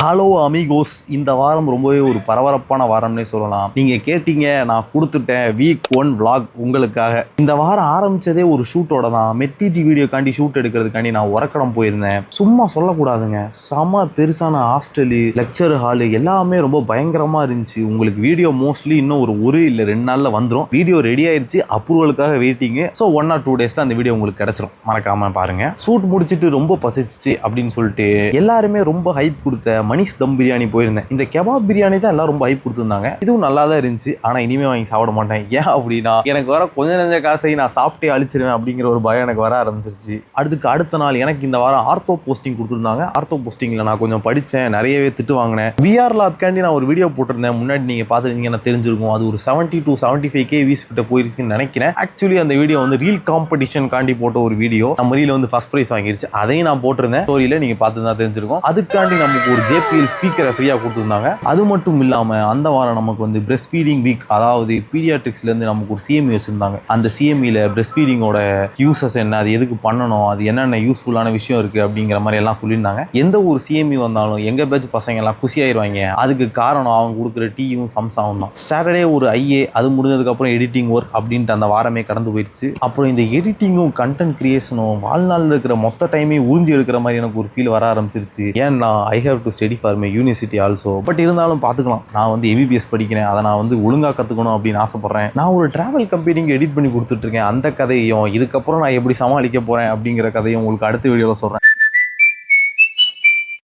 Hello amigos, இந்த வாரம் ரொம்பவே ஒரு பரபரப்பான வாரம்னே சொல்லலாம். நீங்க கேட்டீங்க, நான் கொடுத்துட்டேன் வீக் 1 vlog உங்களுக்காக. இந்த வாரம் ஆரம்பிச்சதே ஒரு ஷூட்டோட தான். மெட்டிஜி வீடியோக்காண்டி ஷூட் எடுக்கிறதுக்காண்டி நான் உரக்கடம் போயிருந்தேன். சும்மா சொல்லக்கூடாதுங்க, செம பெருசான ஹாஸ்டலு, லெக்சர் ஹாலு எல்லாமே ரொம்ப பயங்கரமா இருந்துச்சு. உங்களுக்கு வீடியோ மோஸ்ட்லி இன்னும் ஒரு இல்லை 2 நாள்ல வந்துடும். வீடியோ ரெடி ஆயிடுச்சு, அப்ரூவலுக்காக வெயிட்டிங்கு. ஸோ 1 or 2 daysல அந்த வீடியோ உங்களுக்கு கிடைச்சிரும். மறக்காம பாருங்க. ஷூட் முடிச்சுட்டு ரொம்ப பசிச்சு அப்படின்னு சொல்லிட்டு எல்லாருமே ரொம்ப ஹைப் கொடுத்த மணிஷ் தம் பிரியாணி போயிருந்தேன். இந்த கெபாப் பிரியாணி தான் எல்லாம் ரொம்ப ஹைப் கொடுத்துருந்தாங்க. இதுவும் நல்லா தான் இருந்துச்சு. ஆனா இனிமே வாங்கி சாப்பிட மாட்டேன். ஏன் அப்படின்னா, எனக்கு வர கொஞ்சம் நெஞ்ச காசை நான் சாப்பிட்டே அழிச்சிருவேன் அப்படிங்கிற ஒரு பயம் எனக்கு வர ஆரம்பிச்சிருச்சு. அடுத்த நாள் எனக்கு இந்த வாரம் ஆர்த்தோ போஸ்டிங் கொடுத்துருந்தாங்க. ஆர்த்தோ போஸ்டிங்ல நான் கொஞ்சம் படித்தேன், நிறையவே திட்டு வாங்கினேன். விஆர் லேப்காண்டி நான் ஒரு வீடியோ போட்டிருந்தேன், முன்னாடி நீங்க பார்த்துருந்தீங்கன்னா தெரிஞ்சிருக்கும். அது ஒரு 70 to 75K வியூஸ் கிட்ட போயிருக்குன்னு நினைக்கிறேன். ஆக்சுவலி அந்த வீடியோ வந்து ரீல் காம்படிஷன் காண்டி போட்ட ஒரு வீடியோ. நம்ம ரீல் வந்து ஃபர்ஸ்ட் பிரைஸ் வாங்கிருச்சு. அதையும் நான் போட்டிருந்தேன் ஸ்டோரியில, நீங்க பார்த்து தான் தெரிஞ்சிருக்கும். அதுக்காண்டி நமக்கு ஒரு JPL ஸ்பீக்கரை ஃப்ரீயாக கொடுத்துருந்தாங்க. அது மட்டும் இல்லாமல் அந்த வாரம் நமக்கு வந்து பிரெஸ்ட் ஃபீடிங் வீக், அதாவது பீடியாட்ரிக்ஸ்லேருந்து நமக்கு ஒரு CME வச்சுருந்தாங்க. அந்த CMEல பிரெஸ்ட் ஃபீடிங்கோட யூசஸ் என்ன, அது எதுக்கு பண்ணணும், அது என்னென்ன யூஸ்ஃபுல்லான விஷயம் இருக்குது அப்படிங்கிற மாதிரி எல்லாம் சொல்லியிருந்தாங்க. எந்த ஒரு CME வந்தாலும் எங்கள் பேட்ச் பசங்க எல்லாம் குஷியாயிருவாங்க. அதுக்கு காரணம் அவங்க கொடுக்குற டீயும் சம்சாவும் தான். சாட்டர்டே ஒரு IA, அது முடிஞ்சதுக்கப்புறம் எடிட்டிங் ஒர்க் அப்படின்ட்டு அந்த வாரமே கடந்து போயிடுச்சு. அப்புறம் இந்த எடிட்டிங்கும் கண்டென்ட் கிரியேஷனும் வாழ்நாளில் இருக்கிற மொத்த டைமையும் உறிஞ்சி எடுக்கிற மாதிரி எனக்கு ஒரு ஃபீல் வர ஆரம்பிச்சிருச்சு. ஏன்னா I have to study for my university also. But இருந்தாலும் பார்த்துக்கலாம், நான் வந்து MBBS படிக்கிறேன், அதை நான் வந்து ஒழுங்காக கற்றுக்கணும் அப்படின்னு ஆசைப்பட்றேன். நான் ஒரு டிராவல் கம்பெனிக்கு எடிட் பண்ணி கொடுத்துட்ருக்கேன். அந்த கதையும் இதுக்கப்புறம் நான் எப்படி சமாளிக்க போகிறேன் அப்படிங்கிற கதையும் உங்களுக்கு அடுத்த வீடியோவில் சொல்கிறேன்.